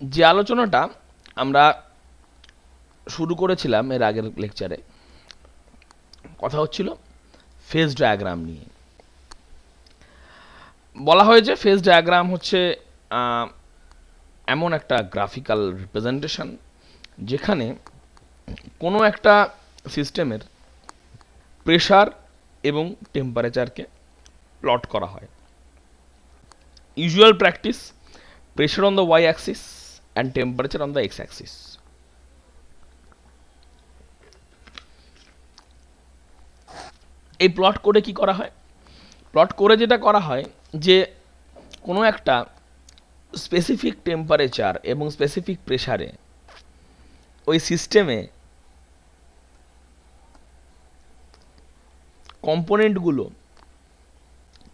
যে আলোচনাটা আমরা শুরু করেছিলাম এর আগের লেকচারে, কথা হচ্ছিল ফেজ ডায়াগ্রাম নিয়ে। বলা হয়েছে ফেজ ডায়াগ্রাম হচ্ছে এমন একটা গ্রাফিক্যাল রিপ্রেজেন্টেশন যেখানে কোনো একটা সিস্টেমের প্রেশার এবং টেম্পারেচারকে প্লট করা হয়। Usual practice, pressure on the y axis and temperature on the x axis. এই প্লট করে কি করা হয়? প্লট করে যেটা করা হয় যে কোনো একটা স্পেসিফিক টেম্পারেচার এবং স্পেসিফিক প্রেশারে ওই সিস্টেমে কম্পোনেন্টগুলো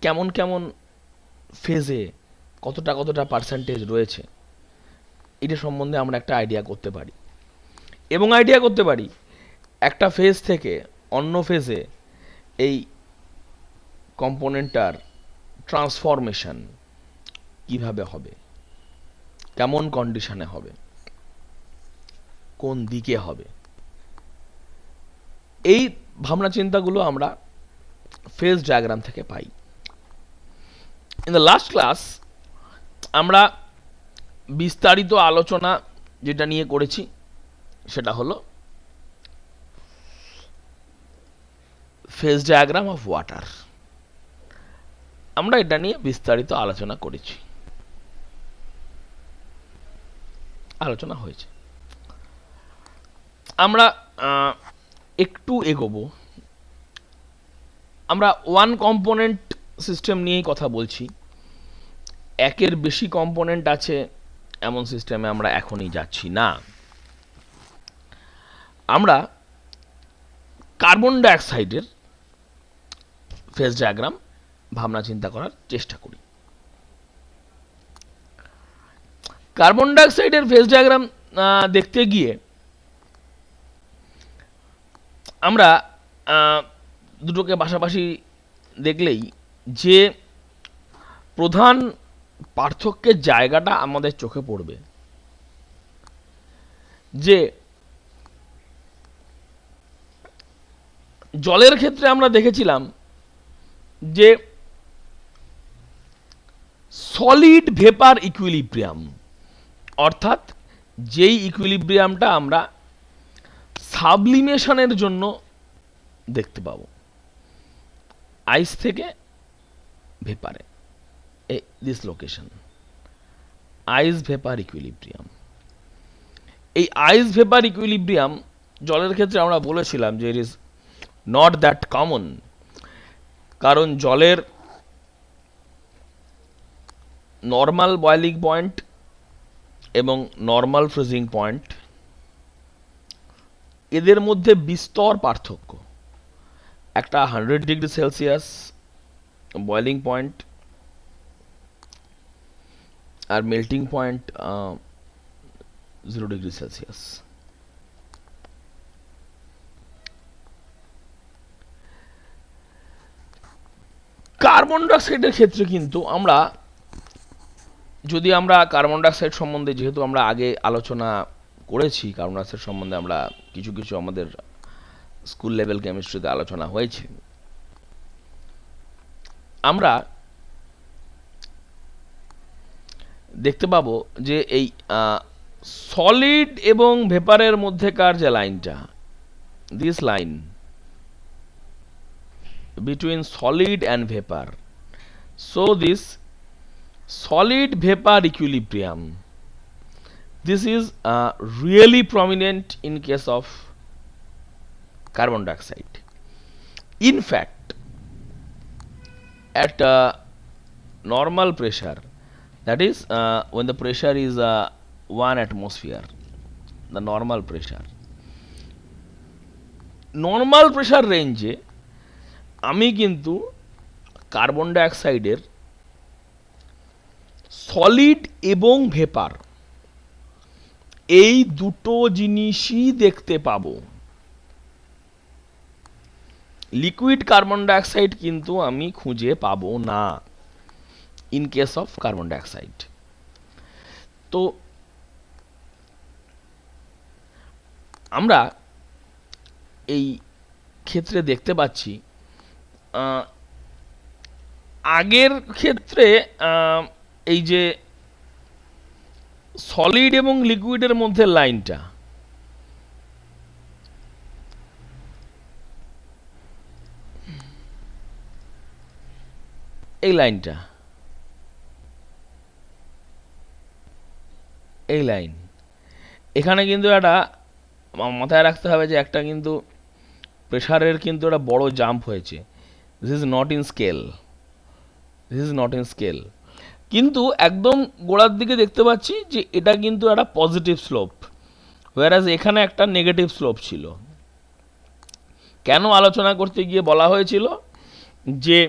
কেমন কেমন ফেজে কতটা কতটা পার্সেন্টেজ রয়েছে, এটা সম্বন্ধে আমরা একটা আইডিয়া করতে পারি। এবং আইডিয়া করতে পারি একটা ফেজ থেকে অন্য ফেজে এই কম্পোনেন্টটার ট্রান্সফরমেশন কিভাবে হবে, কেমন কন্ডিশনে হবে, কোন দিকে হবে। এই ভাবনা চিন্তাগুলো আমরা ফেজ ডায়াগ্রাম থেকে পাই। ইন দ্য লাস্ট ক্লাস আমরা বিস্তারিত আলোচনা যেটা নিয়ে করেছি সেটা হলো ফেজ ডায়াগ্রাম অফ ওয়াটার। আমরা এটা নিয়ে বিস্তারিত আলোচনা করেছি, আলোচনা হয়েছে। আমরা একটু এগোবো। আমরা ওয়ান কম্পোনেন্ট সিস্টেম নিয়েই কথা বলছি। একের বেশি কম্পোনেন্ট আছে এমন সিস্টেমে আমরা এখনই যাচ্ছি না। আমরা কার্বন ডাইঅক্সাইডের ফেজ ডায়াগ্রাম ভাবনা চিন্তা করার চেষ্টা করি। কার্বন ডাইঅক্সাইডের ফেজ ডায়াগ্রাম দেখতে গিয়ে আমরা দুটোকে পাশাপাশি দেখলেই যে প্রধান পার্থক্যের জায়গাটা আমাদের চোখে পড়বে, যে জলের ক্ষেত্রে আমরা দেখেছিলাম যে সলিড ভেপার ইকুইলিব্রিয়াম, অর্থাৎ যেই ইকুইলিব্রিয়ামটা আমরা সাবলিমেশনের জন্য দেখতে পাবো আইস থেকে ভেপারে, this location ice vapour equilibrium. এই আইস ভেপার ইকুইলিব্রিয়াম জলের ক্ষেত্রে আমরা বলেছিলাম যে it is not that common, কারণ জলের নর্মাল বয়েলিং পয়েন্ট এবং নর্মাল ফ্রিজিং পয়েন্ট এদের মধ্যে বিস্তর পার্থক্য। একটা 100 ডিগ্রি সেলসিয়াস বয়েলিং পয়েন্ট আর melting point 0 degree Celsius. Carbon ডাইঅক্সাইডের ক্ষেত্রে কিন্তু আমরা কার্বন ডাইঅক্সাইড সম্বন্ধে, যেহেতু আমরা আগে আলোচনা করেছি কার্বন ডাইঅক্সাইড সম্বন্ধে, আমরা কিছু কিছু আমাদের স্কুল লেভেল কেমিস্ট্রিতে আলোচনা হয়েছে, আমরা দেখতে পাবো যে এই সলিড এবং ভেপারের মধ্যেকার যে লাইনটা, this line between solid and vapour, so this solid vapor equilibrium, this is really prominent in case of carbon dioxide. In fact, at normal pressure, that is when the pressure is 1 atmosphere, the normal pressure range আমি কিন্তু carbon ডাইঅক্সাইডের solid এবং vapour এই দুটো জিনিসই দেখতে পাবো। Liquid carbon dioxide কিন্তু আমি খুঁজে পাবো না in case of carbon dioxide. তো আমরা এই ক্ষেত্রে দেখতে পাচ্ছি আগের ক্ষেত্রে এই যে সলিড এবং লিকুইডের মধ্যে লাইনটা, এই লাইনটা, এই লাইন, এখানে কিন্তু একটা মাথায় রাখতে হবে যে একটা কিন্তু প্রেশারের কিন্তু একটা বড় জাম্প হয়েছে। This is not in scale, this is not in scale. কিন্তু একদম গোড়ার দিকে দেখতে পাচ্ছি যে এটা কিন্তু একটা পজিটিভ স্লোপ, হোয়ারাজ এখানে একটা নেগেটিভ স্লোপ ছিল। কেন আলোচনা করতে গিয়ে বলা হয়েছিল যে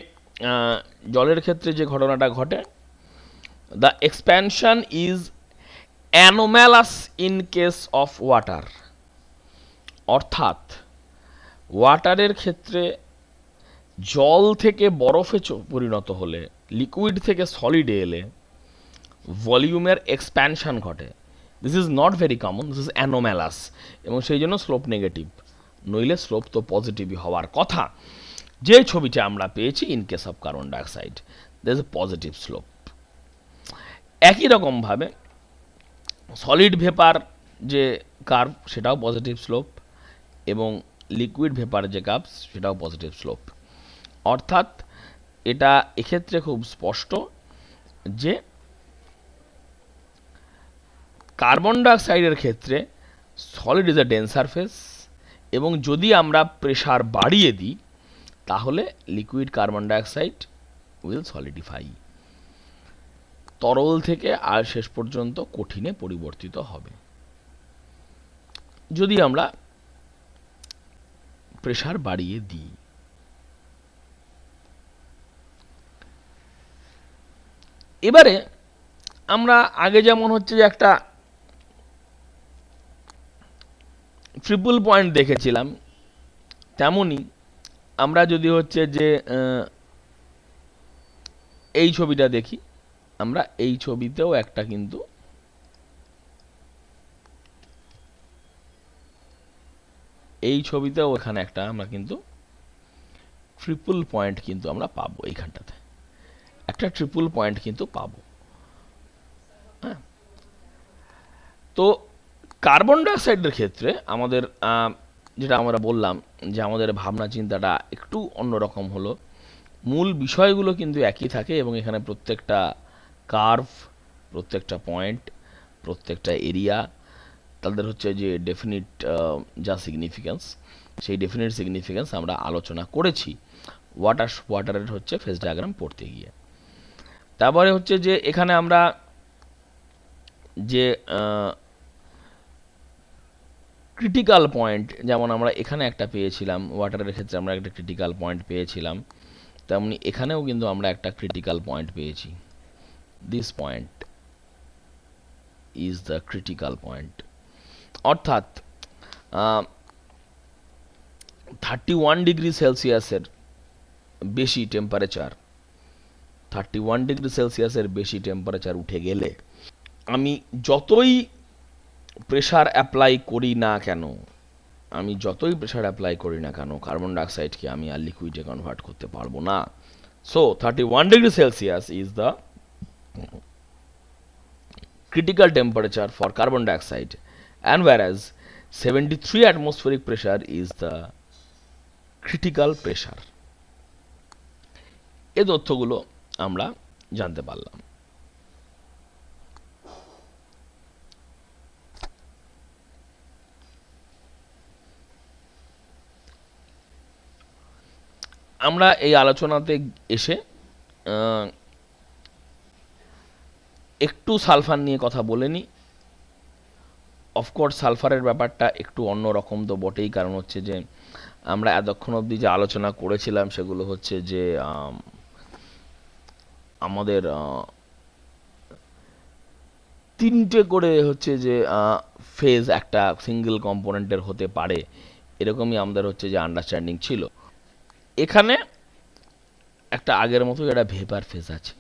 জলের ক্ষেত্রে যে ঘটনাটা ঘটে, the expansion is anomalous in case of water, অর্থাৎ ওয়াটারের ক্ষেত্রে জল থেকে বরফে পরিণত হলে, লিকুইড থেকে সলিডে এলে ভলিউমের এক্সপ্যানশন ঘটে। This is not very common, this is anomalous, এবং সেই জন্য স্লোপ নেগেটিভ, নইলে স্লোপ তো পজিটিভই হওয়ার কথা। যে ছবিটা আমরা পেয়েছি in case of carbon dioxide, there is a positive slope. একই রকমভাবে সলিড ভেপার যে কার্ভ সেটাও পজিটিভ স্লোপ, এবং লিকুইড ভেপার যে কার্ভ সেটাও পজিটিভ স্লোপ। অর্থাৎ এটা এক্ষেত্রে খুব স্পষ্ট যে কার্বন ডাইঅক্সাইডের ক্ষেত্রে সলিড ইজ এ ডেন্সার ফেজ, এবং যদি আমরা প্রেশার বাড়িয়ে দিই তাহলে liquid carbon dioxide will solidify, তরল থেকে আর শেষ পর্যন্ত কঠিনে পরিবর্তিত হবে যদি আমরা প্রেশার বাড়িয়ে দিই। এবারে আমরা আগে যেমন হচ্ছে যে একটা ট্রিপল পয়েন্ট দেখেছিলাম, তেমনি আমরা যদি হচ্ছে যে এই ছবিটা দেখি, আমরা এই ছবিতেও একটা কিন্তু এই ছবিতেও এখানে একটা আমরা কিন্তু ট্রিপল পয়েন্ট কিন্তু আমরা পাবো, এইখানটাতে একটা ট্রিপল পয়েন্ট কিন্তু পাবো। হ্যাঁ, তো কার্বন ডাইঅক্সাইডের ক্ষেত্রে আমাদের যেটা আমরা বললাম যে আমাদের ভাবনা চিন্তাটা একটু অন্যরকম হলো, মূল বিষয়গুলো কিন্তু একই থাকে, এবং এখানে প্রত্যেকটা কার্ভ, প্রত্যেকটা পয়েন্ট, প্রত্যেকটা এরিয়া, তাদের হচ্ছে যে ডেফিনিট যা সিগনিফিক্যান্স, সেই ডেফিনিট সিগনিফিক্যান্স আমরা আলোচনা করেছি ওয়াটারের হচ্ছে ফেজ ডায়াগ্রাম পড়তে গিয়ে। তারপরে হচ্ছে যে এখানে আমরা যে ক্রিটিক্যাল পয়েন্ট, যেমন আমরা এখানে একটা পেয়েছিলাম, ওয়াটারের ক্ষেত্রে আমরা একটা ক্রিটিক্যাল পয়েন্ট পেয়েছিলাম, তেমনি এখানেও কিন্তু আমরা একটা ক্রিটিক্যাল পয়েন্ট পেয়েছি। This point is the critical point, অর্থাৎ 31 ডিগ্রি সেলসিয়াসের বেশি টেম্পারেচার, 31 ডিগ্রি সেলসিয়াসের বেশি টেম্পারেচার উঠে গেলে আমি যতই প্রেশার অ্যাপ্লাই করি না কেন, কার্বন ডাইঅক্সাইডকে আমি আর লিকুইডে কনভার্ট করতে পারবো না। So 31 degree Celsius is the critical temperature for carbon dioxide, and whereas 73 atmospheric pressure is the critical pressure. এই তথ্যগুলো আমরা জানতে পারলাম। আমরা এই আলোচনাতে এসে একটু সালফার নিয়ে কথা বলে নিই। অফকোর্স সালফারের ব্যাপারটা একটু অন্য রকম তো বটেই, কারণ হচ্ছে যে আমরা এতক্ষণ অবধি যে আলোচনা করেছিলাম সেগুলো হচ্ছে যে আমাদের তিনটে করে হচ্ছে যে ফেজ একটা সিঙ্গেল কম্পোনেন্টের হতে পারে, এরকমই আমাদের হচ্ছে যে আন্ডারস্ট্যান্ডিং ছিল। এখানে একটা আগের মতো একটা ভেপার ফেজ আছে,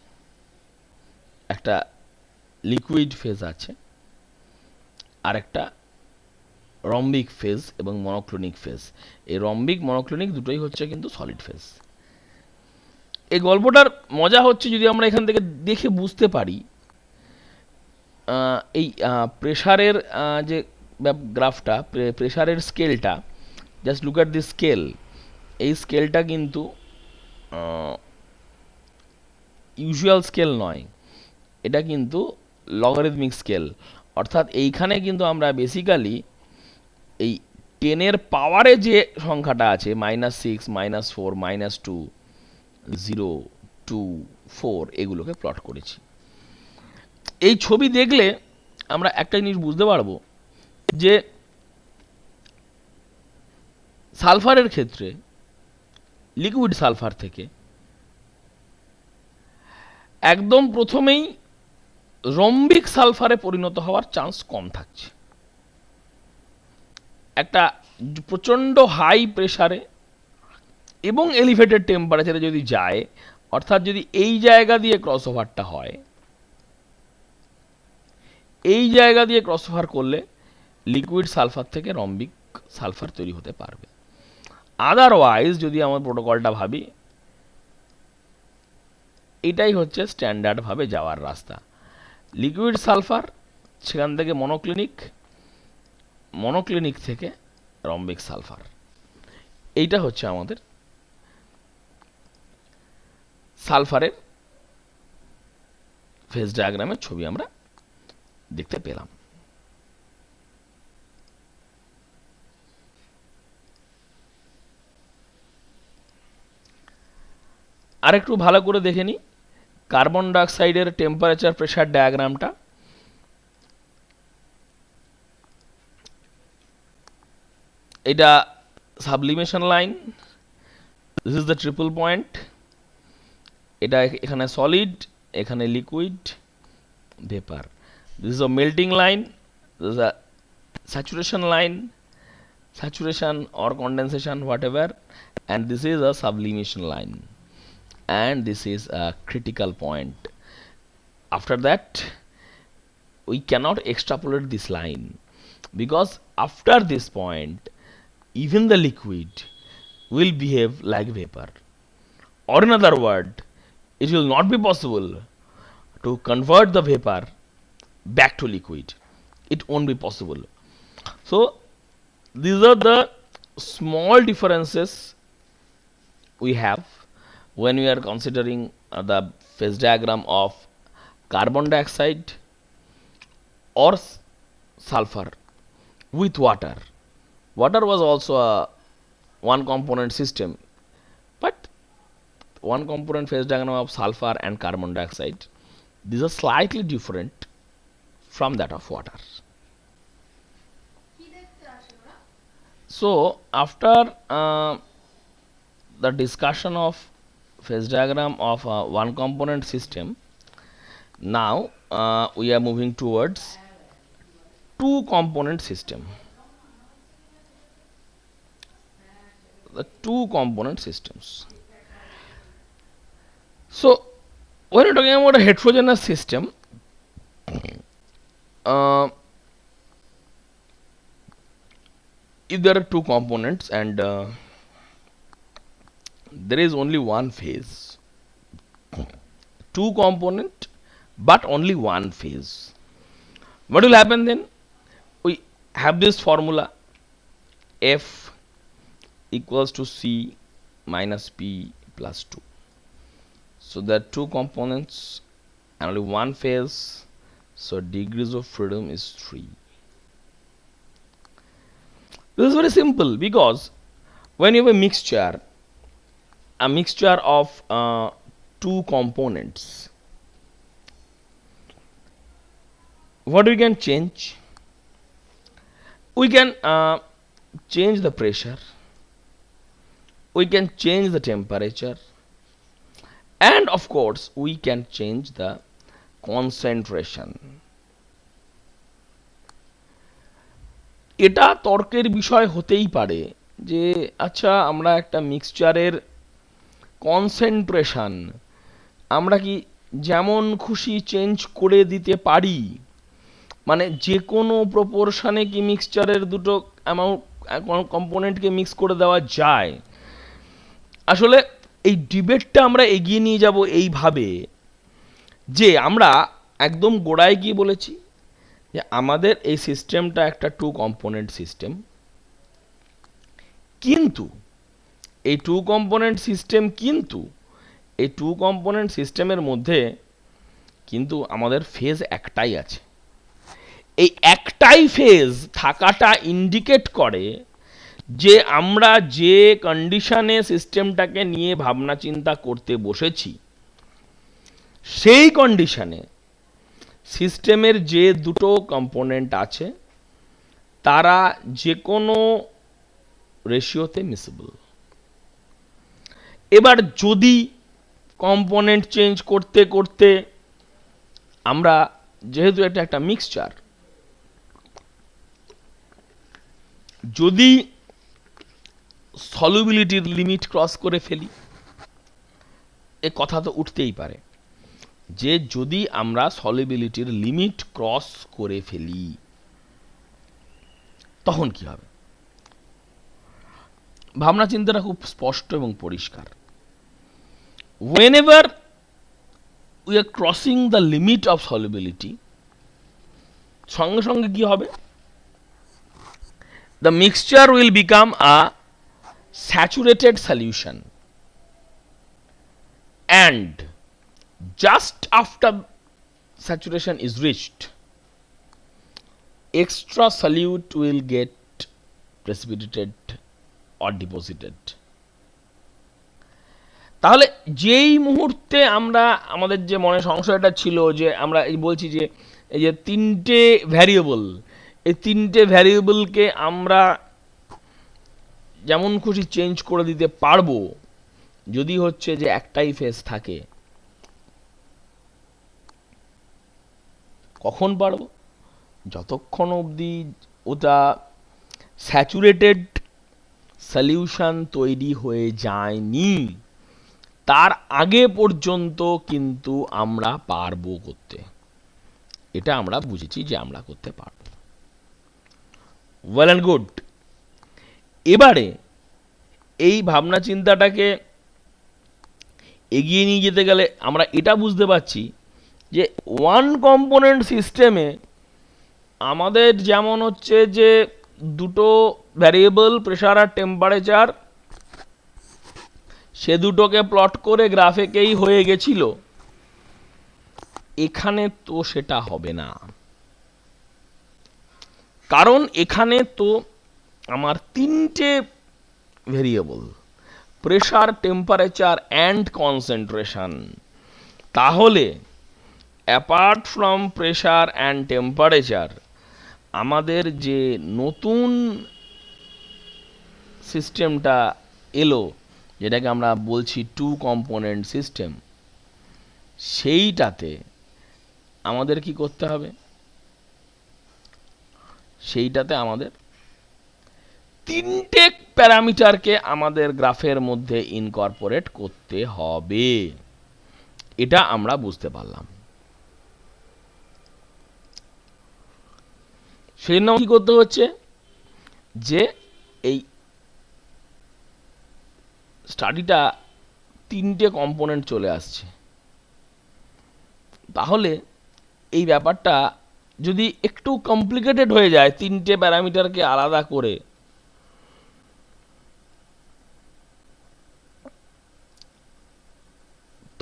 একটা লিকুইড ফেজ আছে, আর একটা রম্বিক ফেজ এবং মনোক্লোনিক ফেজ। এই রম্বিক মনোক্লোনিক দুটোই হচ্ছে কিন্তু সলিড ফেজ। এই গল্পটার মজা হচ্ছে যদি আমরা এখান থেকে দেখে বুঝতে পারি এই প্রেশারের যে গ্রাফটা, প্রেশারের স্কেলটা, just look at the scale. এই স্কেলটা কিন্তু ইউজুয়াল স্কেল নয়, এটা কিন্তু লগারিদমিক স্কেল। অর্থাৎ এইখানে কিন্তু আমরা বেসিক্যালি এই 10 পাওয়ারে যে সংখ্যাটা আছে -6, -4, -2, 0, 2, 4 এগুলোকে প্লট করেছি। এই ছবি দেখলে আমরা একটা জিনিস বুঝতে পারবো যে সালফারের ক্ষেত্রে লিকুইড সালফার থেকে একদম প্রথমেই রম্বিক সালফারে পরিণত হওয়ার চান্স কম থাকছে। একটা প্রচণ্ড হাই প্রেসারে এবং এলিভেটেড টেম্পারেচারে যদি যায়, অর্থাৎ যদি এই জায়গা দিয়ে ক্রস ওভারটা হয়, এই জায়গা দিয়ে ক্রস ওভার করলে লিকুইড সালফার থেকে রম্বিক সালফার তৈরি হতে পারবে। আদারওয়াইজ যদি আমার প্রোটোকলটা ভাবি, এটাই হচ্ছে স্ট্যান্ডার্ডভাবে যাওয়ার রাস্তা। লিকুইড সালফার, সেখান থেকে মনোক্লিনিক, মনোক্লিনিক থেকে রম্বিক সালফার। এইটা হচ্ছে আমাদের সালফারের ফেজ ডায়াগ্রামের ছবি আমরা দেখতে পেলাম। আরেকটু ভালো করে দেখে নিই কার্বন ডাইঅক্সাইডের টেম্পারেচার প্রেসার ডায়াগ্রামটা। এটা sublimation line, this is the triple point. এটা এখানে সলিড, এখানে liquid, vapour. This is a melting line, this is a saturation line, saturation or condensation whatever, and this is a sublimation line, and this is a critical point. After that we cannot extrapolate this line, because after this point even the liquid will behave like vapor, or in other word it will not be possible to convert the vapor back to liquid. It won't be possible. So these are the small differences we have when we are considering the phase diagram of carbon dioxide or sulfur with water. Water was also a one component system, but one component phase diagram of sulfur and carbon dioxide, these are slightly different from that of water. So after the discussion of phase diagram of a one component system, now we are moving towards two component system. The two component systems. So when you're talking about a heterogeneous system, if there are two components and there is only one phase, two component but only one phase, what will happen then? We have this formula F equals to C minus P plus 2. So there are two components and only one phase, so degrees of freedom is 3. This is very simple, because when you have a mixture of two components, what we can change? We can change the pressure, we can change the temperature, and of course we can change the concentration. এটা তর্কের বিষয় হতেই পারে যে আচ্ছা আমরা একটা মিক্সচারের concentration আমরা কি যেমন খুশি চেঞ্জ করে দিতে পারি, মানে যে কোনো প্রপোর্শনে কি মিক্সচারের দুটো অ্যামাউন্ট কম্পোনেন্টকে মিক্স করে দেওয়া যায়? আসলে এই ডিবেটটা আমরা এগিয়ে নিয়ে যাব এইভাবে যে আমরা একদম গোড়ায় গিয়ে বলেছি যে আমাদের এই সিস্টেমটা একটা টু কম্পোনেন্ট সিস্টেম, কিন্তু এই টু কম্পোনেন্ট সিস্টেম কিন্তু এই টু কম্পোনেন্ট সিস্টেমের মধ্যে কিন্তু আমাদের ফেজ একটাই আছে। এই একটাই ফেজ থাকাটা ইন্ডিকেট করে যে আমরা যে কন্ডিশনে সিস্টেমটাকে নিয়ে ভাবনা চিন্তা করতে বসেছি সেই কন্ডিশনে সিস্টেমের যে দুটো কম্পোনেন্ট আছে তারা যে কোনো রেশিওতে মিসেবল। এবার যদি কম্পোনেন্ট চেঞ্জ করতে করতে আমরা, যেহেতু এটা একটা মিক্সচার, যদি সলিউবিলিটির লিমিট ক্রস করে ফেলি, এ কথা তো উঠতেই পারে যে যদি আমরা সলিউবিলিটির লিমিট ক্রস করে ফেলি তখন কি হবে? ভাবনা চিন্তাটা খুব স্পষ্ট এবং পরিষ্কার। whenever we are crossing the limit of solubility, সঙ্গে সঙ্গে কি হবে? the mixture will become a saturated solution, and just after saturation is reached, extra solute will get precipitated or deposited. তাহলে যেই মুহূর্তে আমরা আমাদের যে মনে সংশয়টা ছিল যে আমরা এই বলছি যে এই যে তিনটে ভ্যারিয়েবল, এই তিনটে ভ্যারিয়েবলকে আমরা যেমন খুশি চেঞ্জ করে দিতে পারবো যদি হচ্ছে যে একটাই ফেজ থাকে, কখন পারবো? যতক্ষণ অবধি ওটা স্যাচুরেটেড সলিউশন তৈরি হয়ে যায়নি তার আগে পর্যন্ত কিন্তু আমরা পারবো করতে। এটা আমরা বুঝেছি যে আমরা করতে পারবো। Well and good. এবারে এই ভাবনা চিন্তাটাকে এগিয়ে নিয়ে যেতে গেলে আমরা এটা বুঝতে পারছি যে ওয়ান কম্পোনেন্ট সিস্টেমে আমাদের যেমন হচ্ছে যে দুটো ভ্যারিয়েবল প্রেসার আর টেম্পারেচার, সে দুটোকে প্লট করে গ্রাফেকেই হয়ে গেছিল, এখানে তো সেটা হবে না। কারণ এখানে তো আমার তিনটে variable, pressure, temperature and concentration. তাহলে apart from pressure and temperature আমাদের যে নতুন সিস্টেমটা এলো, যেটাকে আমরা বলছি টু কম্পোনেন্ট সিস্টেম, সেইটাতে আমাদের কি করতে হবে? সেইটাতে আমাদের তিনটে প্যারামিটারকে আমাদের গ্রাফের মধ্যে ইনকর্পোরেট করতে হবে। এটা আমরা বুঝতে পারলাম। সেই জন্য কি করতে হচ্ছে যে এই স্টাডিটা তিনটে কম্পোনেন্ট চলে আসছে। তাহলে এই ব্যাপারটা যদি একটু কমপ্লিকেটেড হয়ে যায় তিনটে প্যারামিটারকে আলাদা করে,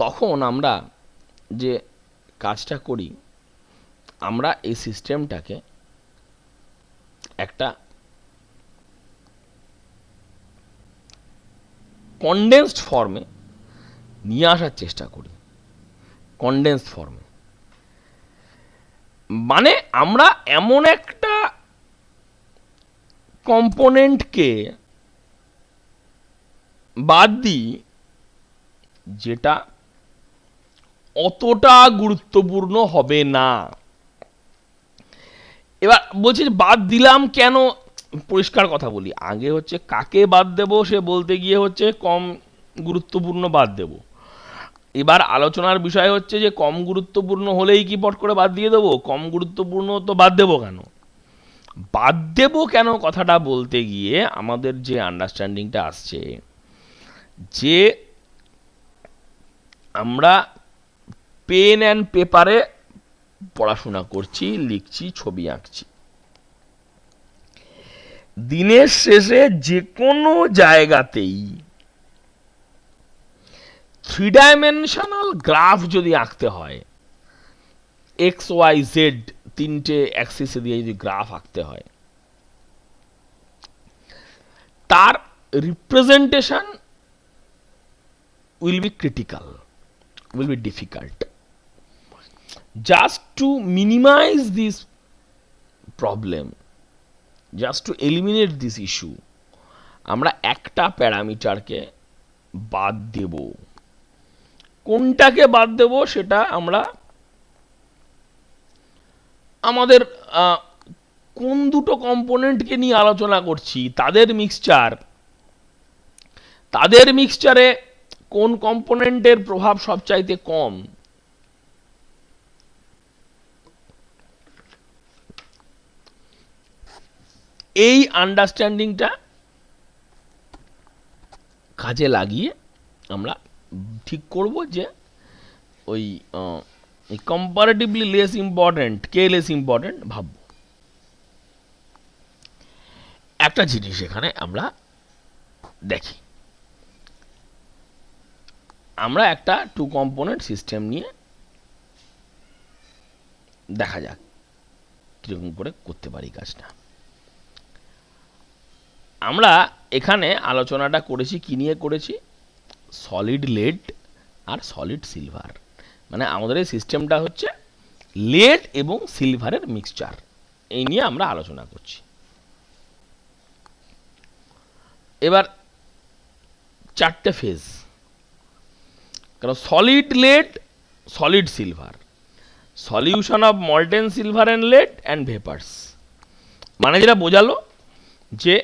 তখন আমরা যে কাজটা করি, আমরা এই সিস্টেমটাকে একটা কনডেন্সড ফর্মে নিয়ে আসার চেষ্টা করি। কনডেন্সড ফর্মে মানে আমরা এমন একটা কম্পোনেন্টকে বাদ দিই যেটা অতটা গুরুত্বপূর্ণ হবে না। এবার বলছি বাদ দিলাম কেন, পরিষ্কার কথা বলি। আগে হচ্ছে কাকে বাদ দেব সে বলতে গিয়ে হচ্ছে কম গুরুত্বপূর্ণ বাদ দেব। এবার আলোচনার বিষয় হচ্ছে যে কম গুরুত্বপূর্ণ হলেই কি পট করে বাদ দিয়ে দেবো? কম গুরুত্বপূর্ণ তো বাদ দেবো কেন? বাদ দেবো কেন কথাটা বলতে গিয়ে আমাদের যে আন্ডারস্ট্যান্ডিংটা আসছে যে আমরা পেন অ্যান্ড পেপারে পড়াশোনা করছি, লিখছি, ছবি আঁকছি। দিনের শেষে যে কোনো জায়গাতেই থ্রি ডাইমেনশনাল গ্রাফ যদি আঁকতে হয়, এক্স ওয়াই জেড তিনটে অ্যাক্সিসে দিয়ে যদি গ্রাফ আঁকতে হয়, তার representation will be critical, will be difficult. Just to minimize this problem, just to eliminate this issue, আমরা একটা প্যারামিটারকে বাদ দেব। কোনটাকে বাদ দেব সেটা আমরা আমাদের কোন দুটো কম্পোনেন্টকে নিয়ে আলোচনা করছি তাদের মিক্সচারে কোন কম্পোনেন্টের প্রভাব সবচাইতে কম, এই আন্ডারস্ট্যান্ডিংটা কাজে লাগিয়ে আমরা ঠিক করব যে ওই comparatively less important k less important ভাবব। একটা জিনিস এখানে আমরা দেখি, আমরা একটা টু কম্পোনেন্ট সিস্টেম নিয়ে দেখা যাক কিরকম করে করতে পারি কাজটা। আমরা এখানে আলোচনাটা করেছি কি নিয়ে করেছি? সলিড লেড আর সলিড সিলভার। মানে আমাদের এই সিস্টেমটা হচ্ছে লেড এবং সিলভারের মিক্সচার, এই নিয়ে আমরা আলোচনা করছি। এবার চারটে ফেজ, কারণ solid lead, solid silver, solution of molten silver and lead and vapours. মানে যেটা বোঝালো যে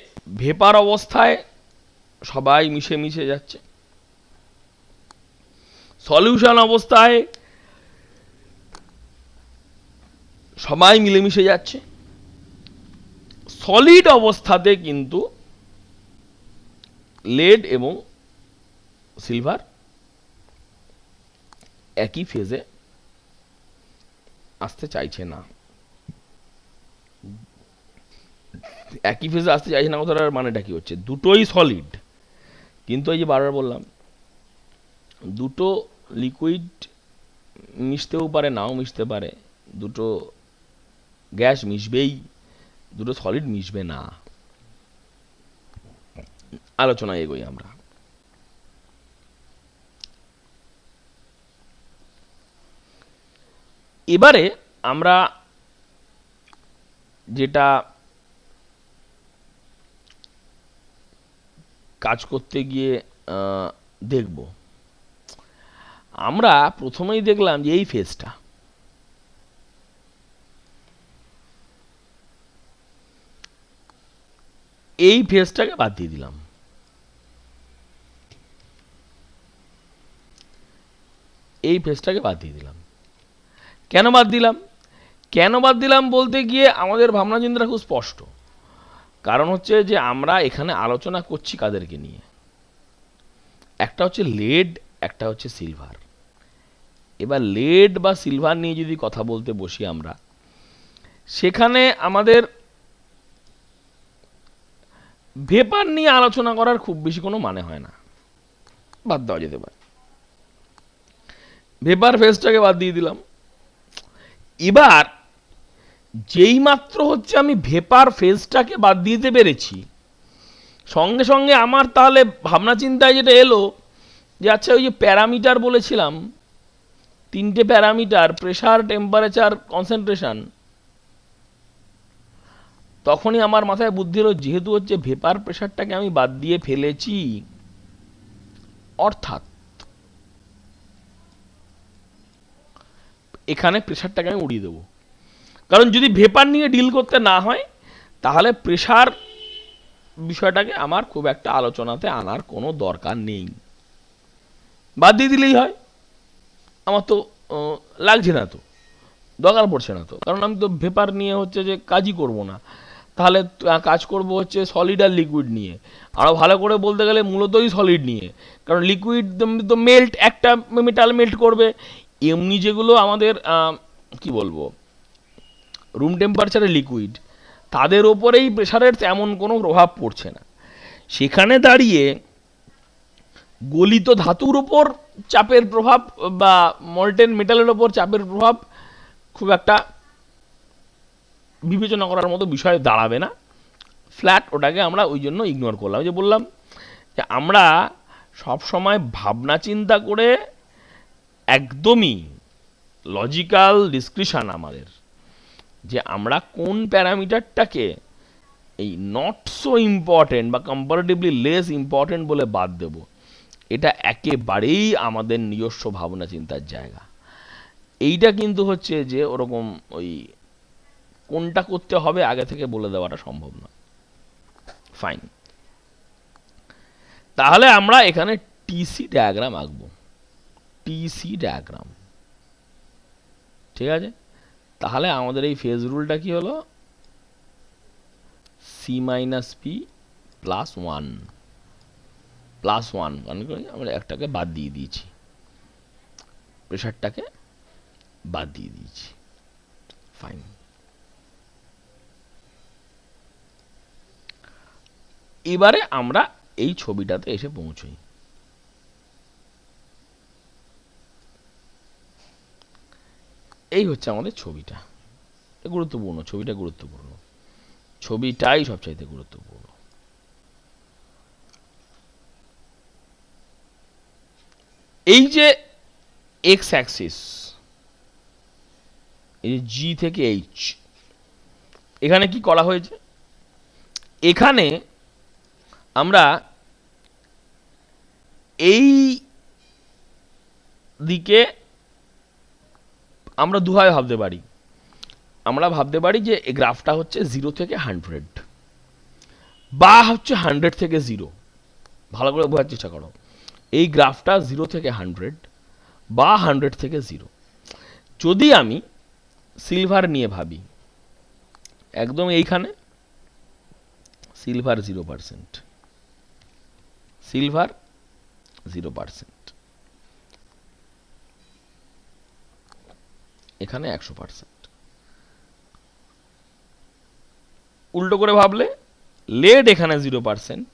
ভেপার অবস্থায় সবাই মিশে মিশে যাচ্ছে, সলিউশন অবস্থায় সবাই মিলেমিশে যাচ্ছে, সলিড অবস্থাতে কিন্তু লেড এবং সিলভার একই ফেজে আসতে চাইছে না। একই ফেজে আসতে চাইছে না কথাটার মানেটা কি হচ্ছে? দুটোই সলিড, কিন্তু এই যে বারবার বললাম দুটো লিকুইড মিশতেও পারে, নাও মিশতে পারে, দুটো গ্যাস মিশবেই, দুটো সলিড মিশবে না। আলোচনায় এগোই আমরা। এবারে আমরা যেটা কাজ করতে গিয়ে দেখব, আমরা প্রথমেই দেখলাম যে এই ফেজটা, এই ফেজটাকে বাদ দিয়ে দিলাম। এই ফেজটাকে বাদ দিয়ে দিলাম। কেন বাদ দিলাম? কেন বাদ দিলাম বলতে গিয়ে আমাদের ভাবনা চিন্তাটা খুব স্পষ্ট। কারণ হচ্ছে যে আমরা এখানে আলোচনা করছি কাদেরকে নিয়ে? একটা হচ্ছে লেড, একটা হচ্ছে সিলভার। এবার লেড বা সিলভার নিয়ে যদি কথা বলতে বসি আমরা, সেখানে আমাদের ভেপার নিয়ে আলোচনা করার খুব বেশি কোনো মানে হয় না, বাদ দেওয়া যেতে পারে। ভেপার ফেজটাকে বাদ দিয়ে দিলাম। এবার যেই মাত্র হচ্ছে আমি ভেপার ফেজটাকে বাদ দিতে পেরেছি, সঙ্গে সঙ্গে আমার তাহলে ভাবনা চিন্তায় যেটা এলো যে আচ্ছা ওই যে প্যারামিটার বলেছিলাম, তিনটে প্যারামিটার, প্রেসার, টেম্পারেচার, কনসেন্ট্রেশন, তখনই আমার মাথায় বুদ্ধি হলো যেহেতু হচ্ছে ভেপার প্রেসারটাকে আমি বাদ দিয়ে ফেলেছি, অর্থাৎ এখানে প্রেসারটাকে আমি উড়িয়ে দেবো। কারণ যদি ভেপার নিয়ে ডিল করতে না হয় তাহলে প্রেসার বিষয়টাকে আমার খুব একটা আলোচনাতে আনার কোনো দরকার নেই, বাদ দিয়ে দিলেই হয়। আমার তো লাগছে না, তো দরকার পড়ছে না, তো কারণ আমি তো ভেপার নিয়ে হচ্ছে যে কাজই করব না, তাহলে কাজ করব হচ্ছে সলিড আর লিকুইড নিয়ে, আরও ভালো করে বলতে গেলে মূলতই সলিড নিয়ে, কারণ লিকুইড তো মেল্ট, একটা মেটাল মেল্ট করবে। এমনি যেগুলো আমাদের কি বলবো রুম টেম্পারেচারে লিকুইড, তাদের ওপরেই প্রেশারের তেমন কোনো প্রভাব পড়ছে না। সেখানে দাঁড়িয়ে গলিত ধাতুর ওপর চাপের প্রভাব বা মল্টেন মেটালের ওপর চাপের প্রভাব খুব একটা বিবেচনা করার মতো বিষয় দাঁড়াবে না। ফ্ল্যাট ওটাকে আমরা ওই জন্য ইগনোর করলাম। যে বললাম যে আমরা সব সময় ভাবনা চিন্তা করে একদমই লজিক্যাল ডিসক্রিশন আমাদের, যে আমরা কোন প্যারামিটারটাকে এই নট সো ইম্পর্টেন্ট বা কম্পারেটিভলি লেস ইম্পর্টেন্ট বলে বাদ দেব, এটা একেবারেই আমাদের নিজস্ব ভাবনা চিন্তার জায়গা। এইটা কিন্তু হচ্ছে যে ওরকম ওই কোনটা করতে হবে আগে থেকে বলে দেওয়াটা সম্ভব না। ফাইন, তাহলে আমরা এখানে টিসি ডায়াগ্রাম আঁকবো। টিসি ডায়াগ্রাম, ঠিক আছে। তাহলে আমাদের এই ফেজ রুলটা কি হলো, C minus P plus one plus one, আমরা একটাকে বাদ দিয়ে দিয়েছি, প্রেশারটাকে বাদ দিয়ে দিয়েছি। ফাইন, এবারে আমরা এই ছবিটাতে এসে পৌঁছই। এই হচ্ছে আমাদের ছবিটা, গুরুত্বপূর্ণ ছবিটা, গুরুত্বপূর্ণ ছবিটাই সবচাইতে গুরুত্বপূর্ণ। এই যে এক্স অ্যাক্সিস, এই যে জি থেকে এইচ, এখানে কি করা হয়েছে, এখানে আমরা এই দিকে আমরা দুভাবে ভাবতে পারি। আমরা ভাবতে পারি যে এই গ্রাফটা হচ্ছে 0 থেকে 100, বা হচ্ছে 100 থেকে 0। ভালো করে বোঝার চেষ্টা করো, এই গ্রাফটা 0 থেকে 100 বা 100 থেকে 0। যদি আমি সিলভার নিয়ে ভাবি, একদম এইখানে সিলভার 0%, সিলভার 0%, এখানে 100%। উল্টো করে ভাবলে লেড এখানে 0%,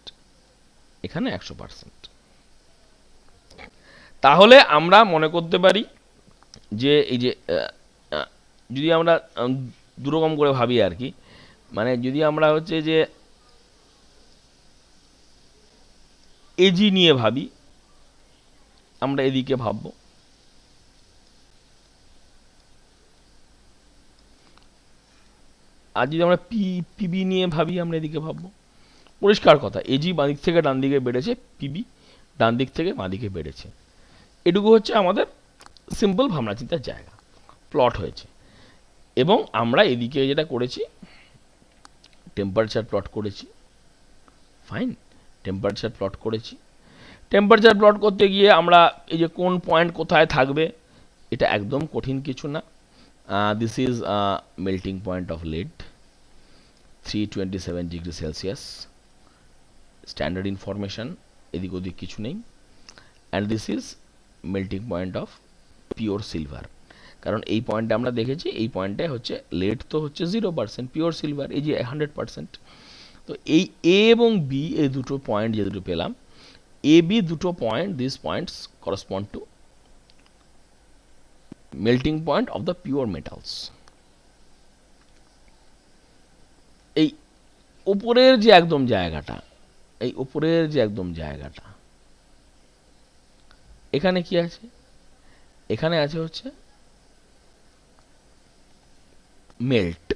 এখানে 100%। তাহলে আমরা মনে করতে পারি যে এই যে যদি আমরা দুরকম করে ভাবি আর কি, মানে যদি আমরা হচ্ছে যে এজি নিয়ে ভাবি, আমরা এদিকে ভাববো, আর যদি আমরা পিবি নিয়ে ভাবি, আমরা এদিকে ভাববো। পরিষ্কার কথা, এজি বাঁ দিক থেকে ডান দিকে বেড়েছে, পিবি ডান দিক থেকে বাঁ দিকে বেড়েছে। এটুকু হচ্ছে আমাদের সিম্পল ভাবনা চিন্তার জায়গা, প্লট হয়েছে। এবং আমরা এদিকে যেটা করেছি, টেম্পারেচার প্লট করেছি। ফাইন, টেম্পারেচার প্লট করেছি। টেম্পারেচার প্লট করতে গিয়ে আমরা এই যে কোন পয়েন্ট কোথায় থাকবে, এটা একদম কঠিন কিছু না। This is melting point of lead, 327 degree Celsius, standard information, এদিক ওদিক কিছু নেই। And this is melting point of pure silver, কারণ এই পয়েন্টে আমরা দেখেছি, এই পয়েন্টে হচ্ছে লেড তো হচ্ছে 0%, পিওর সিলভার এই যে 100%। তো এই এ এবং বি, এই দুটো পয়েন্ট যে দুটো পেলাম, এ বি দুটো point, this points correspond to melting point of the pure metals. এই উপরের যে একদম জায়গাটা, এই উপরের যে একদম জায়গাটা, এখানে কি আছে, এখানে আছে হচ্ছে মেল্ট,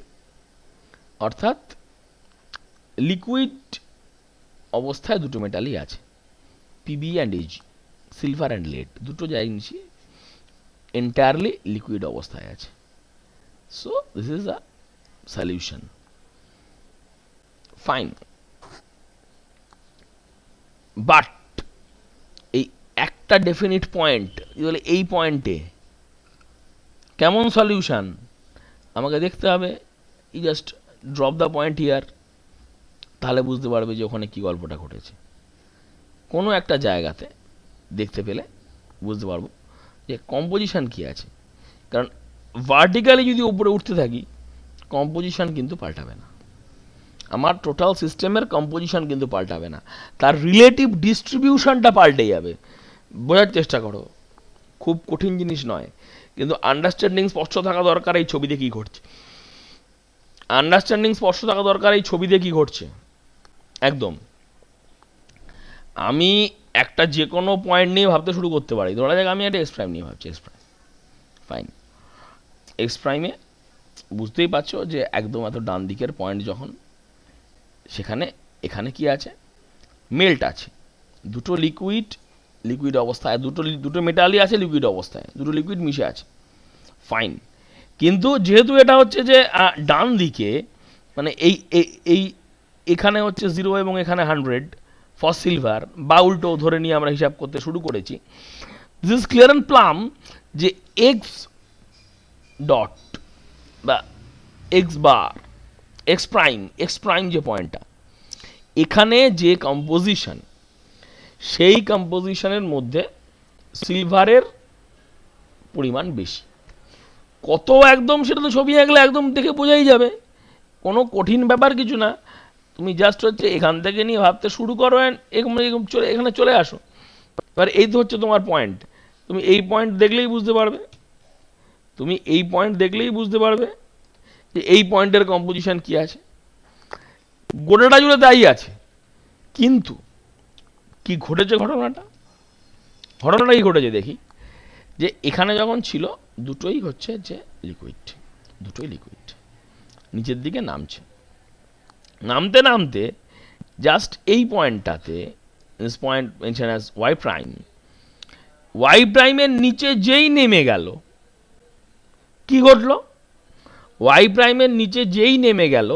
অর্থাৎ লিকুইড অবস্থায় দুটো মেটালই আছে, PB and AG, silver and lead, দুটো জিনিসই এন্টায়ারলি লিকুইড অবস্থায় আছে। So this is a solution. Fine, but এই একটা ডেফিনিট পয়েন্ট, বলে এই পয়েন্টে কেমন সলিউশন আমাকে দেখতে হবে, ই just drop the point here, তাহলে বুঝতে পারবে যে ওখানে কী গল্পটা ঘটেছে। কোনো একটা জায়গাতে দেখতে পেলে বুঝতে পারবো যে কম্পোজিশন কী আছে। কারণ ভার্টিক্যালি যদি উপরে উঠতে থাকি কম্পোজিশন কিন্তু পাল্টাবে না, আমার টোটাল সিস্টেমের কম্পোজিশন কিন্তু পাল্টাবে না, তার রিলেটিভ ডিস্ট্রিবিউশনটা পাল্টে যাবে। বোঝার চেষ্টা করো, খুব কঠিন জিনিস নয়, কিন্তু আন্ডারস্ট্যান্ডিং স্পষ্ট থাকা দরকার এই ছবিতে কী ঘটছে। আন্ডারস্ট্যান্ডিং স্পষ্ট থাকা দরকার এই ছবিতে কী ঘটছে একদম। আমি একটা যে কোনো পয়েন্ট নিয়ে ভাবতে শুরু করতে পারি। ধরা যাক আমি একটা এক্স প্রাইম নিয়ে ভাবছি, এক্স প্রাইম, ফাইন। এক্স প্রাইমে বুঝতেই পারছো যে একদম এত ডান দিকের পয়েন্ট যখন, সেখানে এখানে কি আছে, মেল্ট আছে, দুটো লিকুইড অবস্থায়, দুটো মেটালই আছে লিকুইড অবস্থায়, দুটো লিকুইড মিশে আছে, ফাইন। কিন্তু যেহেতু এটা হচ্ছে যে ডান দিকে, মানে এই এখানে হচ্ছে 0 এবং এখানে 100 ফর সিলভার, বা উল্টো ধরে নিয়ে আমরা হিসাব করতে শুরু করেছি। This is clear and plum যে এক্স ডট বা এক্স বার, এক্স প্রাইম যে পয়েন্টটা, এখানে যে কম্পোজিশন, সেই কম্পোজিশনের মধ্যে সিলভারের পরিমাণ বেশি। কত একদম সেটা তো ছবি আঁকলে একদম দেখে বোঝাই যাবে, কোনো কঠিন ব্যাপার কিছু না। তুমি জাস্ট হচ্ছে এখান থেকে নিয়ে ভাবতে শুরু করো, এখানে চলে আসো। এবার এই তো হচ্ছে তোমার পয়েন্ট, তুমি এই পয়েন্ট দেখলেই বুঝতে পারবে, যে এই পয়েন্টের কম্পোজিশন কি আছে। গোটাটা জুড়ে তাই আছে, কিন্তু কি ঘটেছে ঘটনাটা কি ঘটেছে দেখি। যে এখানে যখন ছিল দুটোই হচ্ছে যে লিকুইড, নিচের দিকে নামতে জাস্ট এই পয়েন্টটাতে, this point mention as Y প্রাইমের নিচে যেই নেমে গেল, কি ঘটল, ওয়াই প্রাইমের নিচে যেই নেমে গেল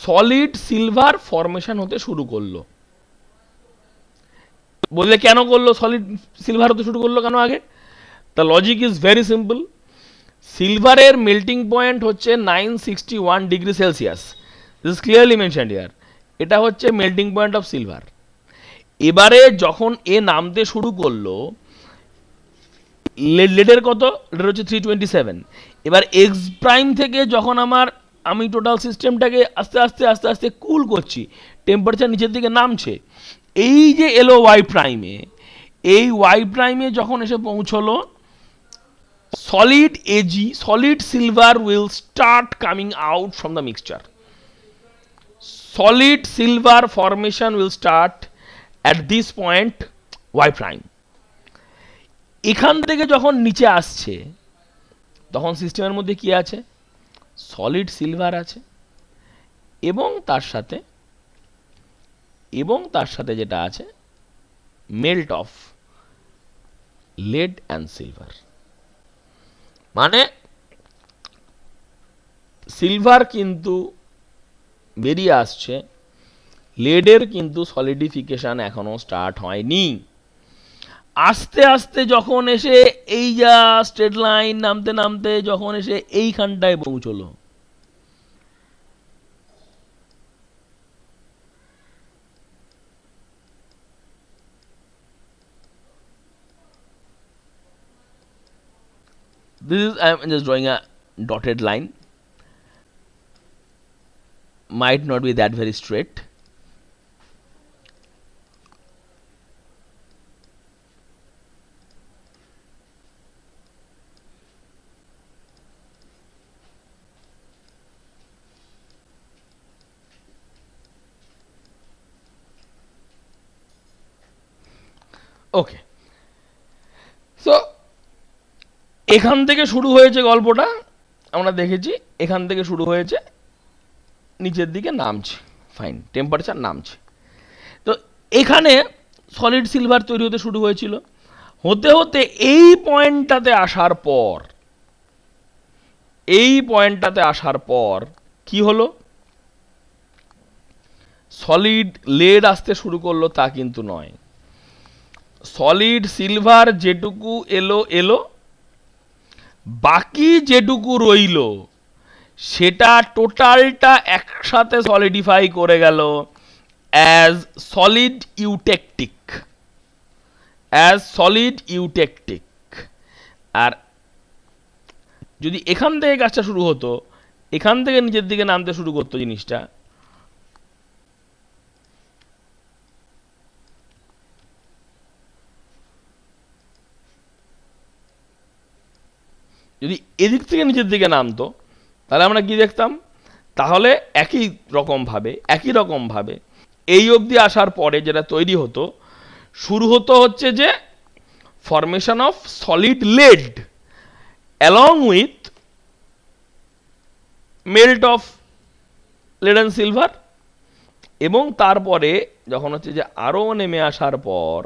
সলিড সিলভার ফরমেশন হতে শুরু করলো। বললে কেন করলো, সলিড সিলভার হতে শুরু করলো কেন আগে? The logic is very simple. সিলভারের মেল্টিং পয়েন্ট হচ্ছে 961 degree Celsius, this is clearly mentioned here. এটা হচ্ছে মেল্টিং পয়েন্ট অফ সিলভার। এবারে যখন এ নামতে শুরু করলো, লেডের কত, লেডের হচ্ছে 327। এবার এক্স প্রাইম থেকে যখন আমি টোটাল সিস্টেমটাকে আস্তে আস্তে কুল করছি, টেম্পারেচার নিচের দিকে নামছে, এই যে এলো ওয়াই প্রাইমে যখন এসে পৌঁছলো, solid silver will start coming out from the mixture. Solid silver formation will start at this point y prime. এখান থেকে যখন নিচে আসছে তখন সিস্টেমের মধ্যে কি আছে, সলিড সিলভার আছে, এবং তার সাথে যেটা আছে melt of lead and silver। মানে সিলভার কিন্তু বেরিয়ে আসছে, লেডের কিন্তু সলিডিফিকেশন এখনো স্টার্ট হয়নি। আস্তে আস্তে যখন এসে এই যা স্ট্রেট লাইন নামতে যখন এসে এইখানটায় পৌঁছলো, I am just drawing a dotted line, might not be that very straight. Okay, so এখান থেকে শুরু হয়েছে গল্পটা, আমরা দেখেছি এখান থেকে শুরু হয়েছে, নিচের দিকে নামছে, ফাইন, টেম্পারেচার নামছে। তো এখানে সলিড সিলভার তৈরি হতে শুরু হয়েছিল, হতে এই পয়েন্টটাতে আসার পর কি হলো, সলিড লেড আসতে শুরু করলো তা কিন্তু নয়, সলিড সিলভার যেটুকু এলো এলো, বাকি যেটুকু রইল সেটা টোটালটা একসাথে সলিডিফাই করে গেল অ্যাজ সলিড ইউটেকটিক, আর যদি এখান থেকে কাজটা শুরু হতো, এখান থেকে নিচের দিকে নামতে শুরু করতো জিনিসটা, যদি এদিক থেকে নিচের দিকে নামতো, তাহলে আমরা কি দেখতাম? তাহলে একই রকম ভাবে এই অবধি আসার পরে যেটা তৈরি হতো, শুরু হচ্ছে যে formation of solid lead along with melt of lead and silver, এবং তারপরে যখন হচ্ছে যে আরো নেমে আসার পর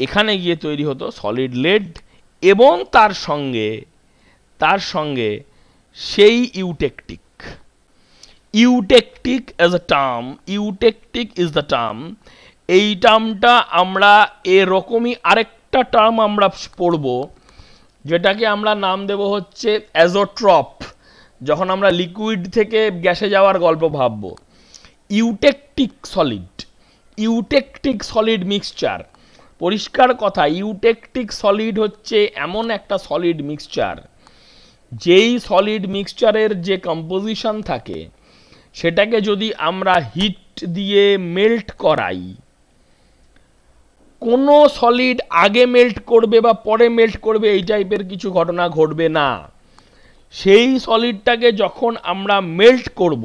এখানে গিয়ে তৈরি হতো সলিড লেড, এবং তার সঙ্গে সেই ইউটেকটিক ইজ দ্য টার্ম, এই টার্মটা আমরা এরকমই আরেকটা টার্ম আমরা পড়ব, যেটাকে আমরা নাম দেব হচ্ছে অ্যাজোট্রপ। যখন আমরা লিকুইড থেকে গ্যাসে যাওয়ার গল্প ভাববো, ইউটেকটিক সলিড মিক্সচার, পরিষ্কার কথা, ইউটেকটিক সলিড হচ্ছে এমন একটা সলিড মিক্সচার, যেই সলিড মিক্সচারের যে কম্পোজিশন থাকে সেটাকে যদি আমরা হিট দিয়ে মেল্ট করাই, কোনো সলিড আগে মেল্ট করবে বা পরে মেল্ট করবে এই টাইপের কিছু ঘটনা ঘটবে না। সেই সলিডটাকে যখন আমরা মেল্ট করব,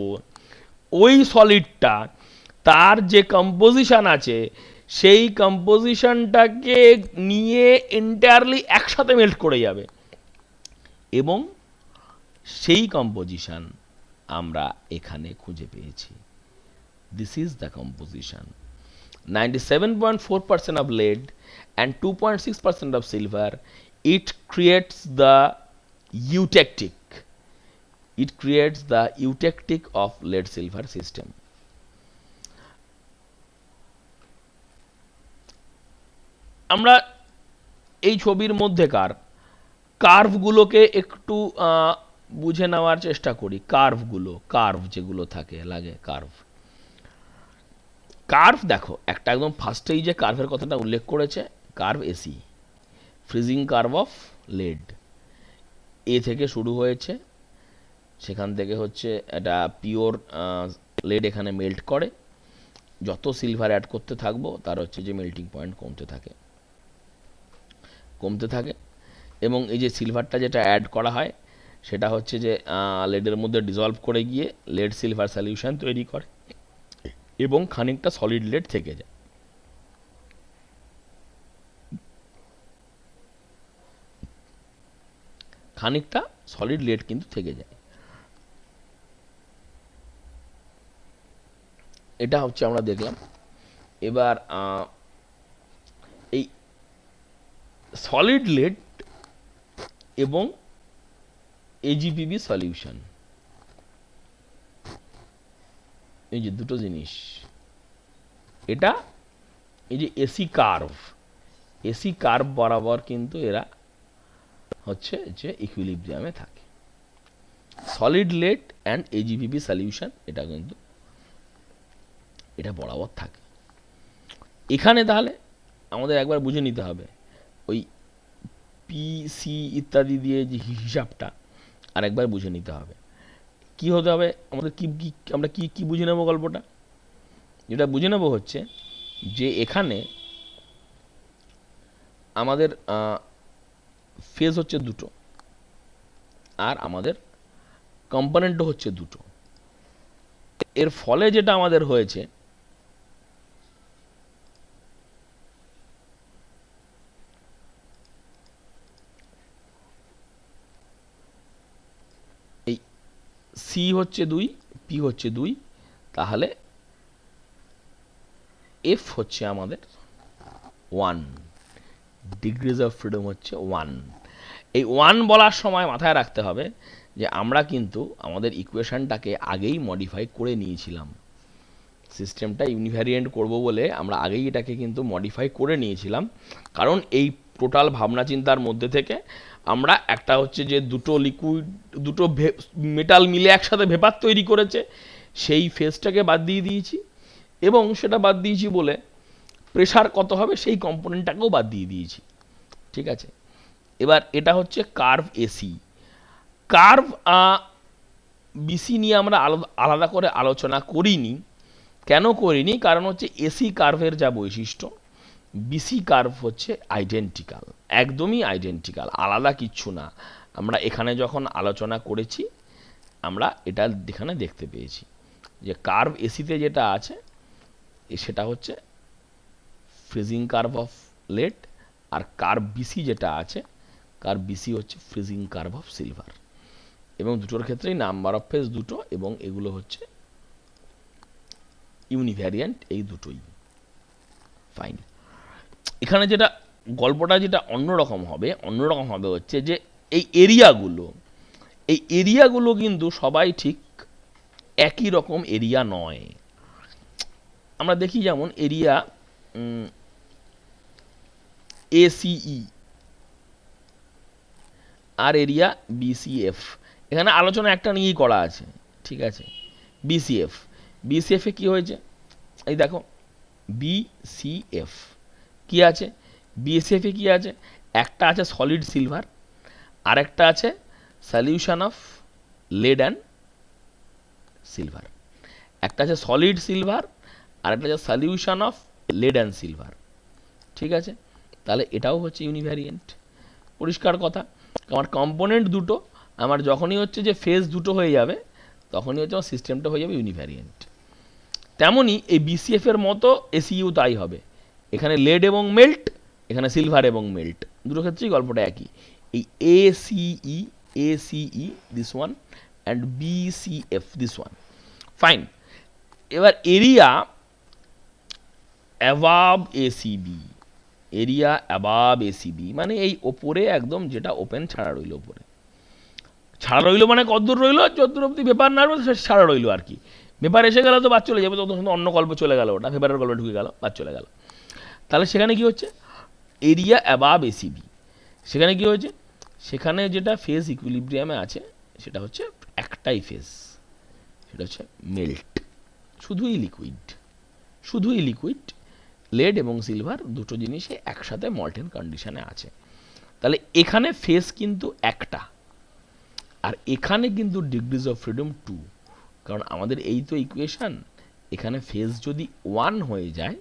ওই সলিডটা তার যে কম্পোজিশন আছে সেই কম্পোজিশনটাকে নিয়ে এন্টায়ারলি একসাথে মেল্ট করে যাবে, এবং সেই কম্পোজিশন আমরা এখানে খুঁজে পেয়েছি। This is the composition. 97.4% of lead and 2.6% of silver, it creates the eutectic of lead silver system. আমরা এই ছবির মধ্যেকার কার্ভগুলোকে একটু বুঝে নেওয়ার চেষ্টা করি। কার্ভ যেগুলো থাকে লাগে, কার্ভ দেখো, একটা একদম ফার্স্টেই যে কার্ভের কথাটা উল্লেখ করেছে, curve AC, freezing curve of lead, A থেকে শুরু হয়েছে, সেখান থেকে হচ্ছে এটা পিওর লেড এখানে মেল্ট করে, যত সিলভার অ্যাড করতে থাকবো তার হচ্ছে যে মেল্টিং পয়েন্ট কমতে থাকে, এবং এই যে সিলভারটা যেটা অ্যাড করা হয় সেটা হচ্ছে যে লেডের মধ্যে ডিজলভ করে গিয়ে লেড সিলভার সলিউশন তৈরি করে, এবং খানিকটা সলিড লেড থেকে যায়। কিন্তু থেকে যায়। এটা হচ্ছে আমরা দেখলাম। এবার এই সলিড লেড এবং এজিপিবি সলিউশন, এই যে দুটো জিনিস, এটা এই যে এসি কার্ভ বরাবর কিন্তু এরা হচ্ছে যে ইকুইলিব্রিয়ামে থাকে। সলিড লেড অ্যান্ড এজিপিবি সলিউশন এটা কিন্তু এটা বরাবর থাকে। এখানে তাহলে আমাদের একবার বুঝে নিতে হবে ওই পিসি ইত্যাদি দিয়ে যে হিসাবটা আরেকবার বুঝে নিতে হবে। কি হতে হবে আমাদের, আমরা কি বুঝে নেব গল্পটা? যেটা বুঝে নেব হচ্ছে যে এখানে আমাদের ফেজ হচ্ছে দুটো, আর আমাদের কম্পোনেন্টও হচ্ছে দুটো। এর ফলে যেটা আমাদের হয়েছে, এই সি হচ্ছে 2, পি হচ্ছে 2, তাহলে এফ হচ্ছে আমাদের 1, ডিগ্রিজ অফ ফ্রিডম হচ্ছে 1। এই 1 বলার সময় মাথায় রাখতে হবে যে আমরা কিন্তু আমাদের ইকুয়েশনটাকে আগেই মডিফাই করে নিয়েছিলাম। সিস্টেমটা ইউনিভ্যারিয়েন্ট করব বলে আমরা আগেই এটাকে কিন্তু মডিফাই করে নিয়েছিলাম, কারণ এই টোটাল ভাবনা চিন্তার মধ্যে থেকে আমরা একটা হচ্ছে যে দুটো মেটাল মিলে একসাথে ভেপার তৈরি করেছে সেই ফেজটাকে বাদ দিয়ে দিয়েছি, এবং সেটা বাদ দিয়েছি বলে প্রেশার কত হবে সেই কম্পোনেন্টটাকেও বাদ দিয়ে দিয়েছি। ঠিক আছে, এবার এটা হচ্ছে কার্ভ এসি। কার্ভ বিসি নিয়ে আমরা আলাদা করে আলোচনা করিনি। কেন করিনি? কারণ হচ্ছে এসি কার্ভের যা বৈশিষ্ট্য, বিসি কার্ভ হচ্ছে আইডেন্টিক্যাল, একদমই আইডেন্টিক্যাল, আলাদা কিচ্ছু না। আমরা এখানে যখন আলোচনা করেছি আমরা এটা এখানে দেখতে পেয়েছি যে কার্ভ এসিতে যেটা আছে সেটা হচ্ছে ফ্রিজিং কার্ভ অফ লেড, আর কার্ভ বিসি যেটা আছে, কার্ভ বিসি হচ্ছে ফ্রিজিং কার্ভ অফ সিলভার, এবং দুটোর ক্ষেত্রেই নাম্বার অফ ফেজ দুটো, এবং এগুলো হচ্ছে ইউনিভ্যারিয়েন্ট, এই দুটোই। ফাইন। এখানে যেটা গল্পটা যেটা অন্যরকম হবে হচ্ছে যে এই এরিয়াগুলো কিন্তু সবাই ঠিক একই রকম এরিয়া নয়। আমরা দেখি যেমন এরিয়া এসিই আর এরিয়া বিসিএফ, এখানে আলোচনা একটা নিয়েই করা আছে। ঠিক আছে, বিসিএফ এ কি হয়েছে, এই দেখো বিসিএফ কি আছে, বিএসএফ এ কি আছে, একটা আছে সলিড সিলভার, আর একটা আছে solution of lead and silver. একটা আছে সলিড সিলভার আর একটা আছে solution of lead and silver. ঠিক আছে, তাহলে এটাও হচ্ছে ইউনিভ্যারিয়েন্ট, পরিষ্কার কথা। আমার কম্পোনেন্ট দুটো, আমার যখনই হচ্ছে যে ফেজ দুটো হয়ে যাবে তখনই হচ্ছে আমার সিস্টেমটা হয়ে যাবে ইউনিভ্যারিয়েন্ট। তেমনই এই বিসিএফ এর মতো এসইউ তাই হবে, এখানে লেড এবং মেল্ট, এখানে সিলভার এবং মেল্ট, দুটো ক্ষেত্রেই গল্পটা একই। এই এসিই this one and BCF this one. Fine. এবার area above ACB, area above ACB মানে এই ওপরে একদম যেটা ওপেন ছাড়া রইল, ওপরে ছাড়া রইল মানে কতদূর রইল, যতদূর অব্দি ভেপার না রইল সেটা ছাড়া রইল আর কি। ভেপার এসে গেল তো বাদ চলে যাবে, তখন অন্য গল্প চলে গেল, ওটা ভেপারের গল্প ঢুকে গেল, বাদ চলে গেল। তাহলে সেখানে কি হচ্ছে, এরিয়া অ্যাবাব এসিবি, সেখানে কি হয়েছে, সেখানে যেটা ফেজ ইকুইলিব্রিয়ামে আছে সেটা হচ্ছে একটাই ফেজ, সেটা হচ্ছে মেল্ট, শুধুই লিকুইড, লেড এবং সিলভার দুটো জিনিসই একসাথে মল্টেন কন্ডিশনে আছে। তাহলে এখানে ফেজ কিন্তু একটা, আর এখানে কিন্তু ডিগ্রিজ অফ ফ্রিডম 2, কারণ আমাদের এই তো ইকুয়েশন, এখানে ফেজ যদি 1 হয়ে যায়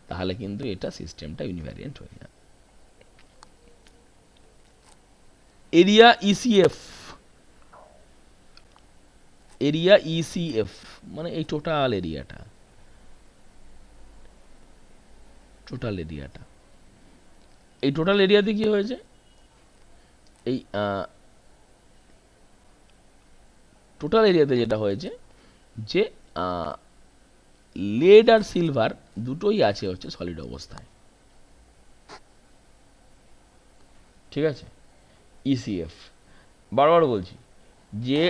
তাহলে কিন্তু এটা সিস্টেমটা ইউনিভ্যারিয়েন্ট হয়ে যায়। এরিয়া ইসিএফ মানে এই টোটাল এরিয়াটা, এই টোটাল এরিয়াতে কি হয়েছে, এই টোটাল এরিয়াতে যেটা হয়েছে যে লেড আর সিলভার দুটোই আছে হচ্ছে সলিড অবস্থায়। ঠিক আছে, ইসিএফ বারবার বলছি যে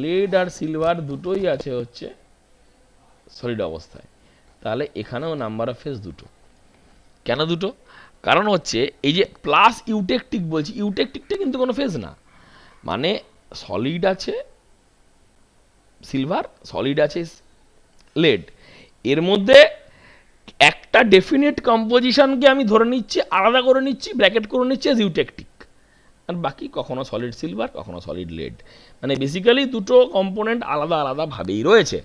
লেড আর সিলভার দুটোই আছে হচ্ছে সলিড অবস্থায়, তাহলে এখানেও নাম্বার অফ ফেজ দুটো। কেন দুটো? কারণ হচ্ছে এই যে প্লাস ইউটেকটিক বলছি, ইউটেকটিকটা কিন্তু কোনো ফেজ না, মানে সলিড আছে সিলভার, সলিড আছে লেড, এর মধ্যে একটা ডেফিনেট কম্পোজিশনকে আমি ধরে নিচ্ছি, আলাদা করে নিচ্ছি, ব্র্যাকেট করে নিচ্ছি অ্যাজ ইউটেকটিক, আর বাকি কখনো সলিড সিলভার কখনো সলিড লেড, মানে বেসিক্যালি দুটো কম্পোনেন্ট আলাদা আলাদাভাবেই রয়েছে,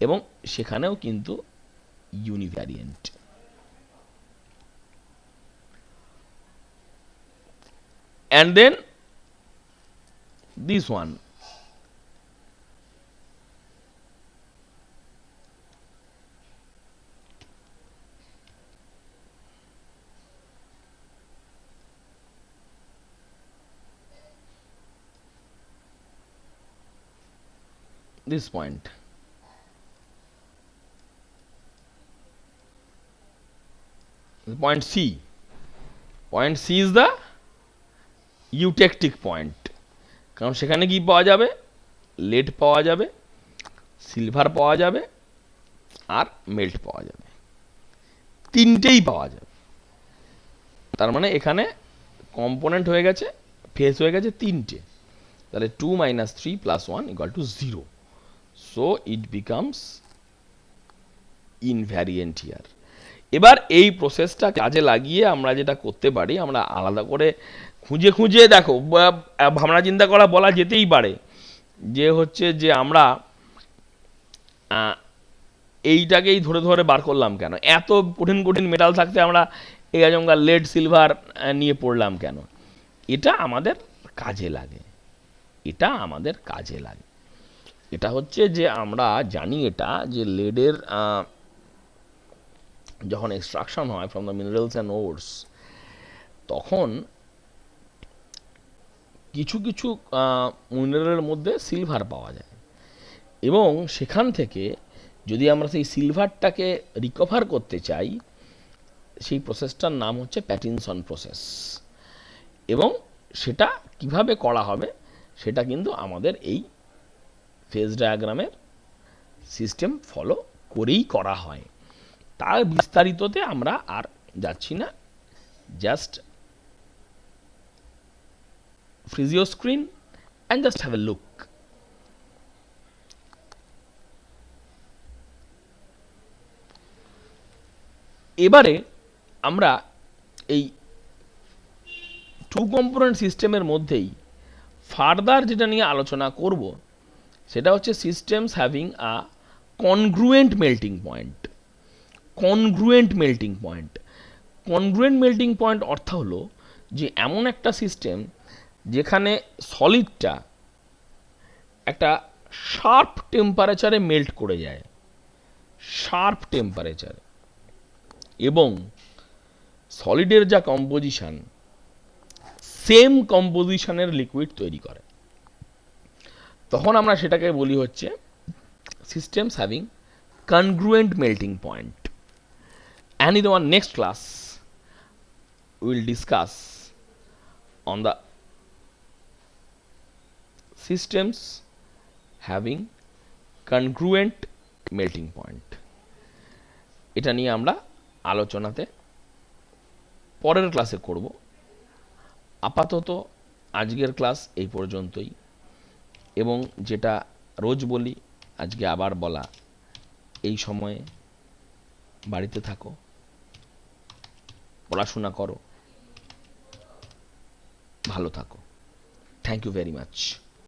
এবং সেখানেও কিন্তু ইউনিভ্যারিয়েন্ট। And then this one, this point, point C is the eutectic point, কারণ সেখানে কি পাওয়া যাবে, লেড পাওয়া যাবে, সিলভার পাওয়া যাবে, আর মেল্ট পাওয়া যাবে, তিনটেই পাওয়া যাবে। তার মানে এখানে কম্পোনেন্ট হয়ে গেছে, ফেজ হয়ে গেছে তিনটে, তাহলে 2 - 3 + 1 = 0, so it becomes invariant here. এবার এই প্রসেসটা কাজে লাগিয়ে আমরা যেটা করতে পারি, আমরা আলাদা করে খুঁজে খুঁজে দেখো ভাবনা চিন্তা করা বলা যেতেই পারে যে হচ্ছে যে আমরা এইটাকেই ধরে ধরে বার করলাম কেন, এত কঠিন কঠিন মেটাল থাকতে আমরা এই আজমকা লেড সিলভার নিয়ে পড়লাম কেন। এটা আমাদের কাজে লাগে, এটা আমাদের কাজে লাগে। এটা হচ্ছে যে আমরা জানি এটা যে লেডের যখন এক্সট্রাকশন হয় ফ্রম দ্য মিনারেলস অ্যান্ড ওরস, তখন কিছু কিছু মিনারেলের মধ্যে সিলভার পাওয়া যায়, এবং সেখান থেকে যদি আমরা সেই সিলভারটাকে রিকভার করতে চাই, সেই প্রসেসটার নাম হচ্ছে প্যাটিনসন প্রসেস। এবং সেটা কিভাবে করা হবে সেটা কিন্তু আমাদের এই ফেজ ডায়াগ্রামের সিস্টেম ফলো করেই করা হয়। তার বিস্তারিততে আমরা আর যাচ্ছি না, just freeze your screen and just have a look. এবারে আমরা এই টু কম্পোনেন্ট সিস্টেমের মধ্যেই ফার্দার যেটা নিয়ে আলোচনা করব সেটা হচ্ছে systems having a congruent melting point. Congruent melting point, congruent melting point অর্থ হলো যে এমন একটা সিস্টেম যেখানে সলিডটা একটা শার্প টেম্পারেচারে মেল্ট করে যায়, শার্প টেম্পারেচারে, এবং সলিডের যা কম্পোজিশন সেম কম্পোজিশনের লিকুইড তৈরি করে, তখন আমরা সেটাকে বলি হচ্ছে systems having congruent melting point. And in our next class we will discuss on the systems having congruent melting point. এটা নিয়ে আমরা আলোচনাতে পরের ক্লাসে করব। আপাতত আজকের ক্লাস এই পর্যন্তই, এবং যেটা রোজ বলি আজকে আবার বলা, এই সময়ে বাড়িতে থাকো, পড়াশোনা করো, ভালো থাকো। Thank you very much.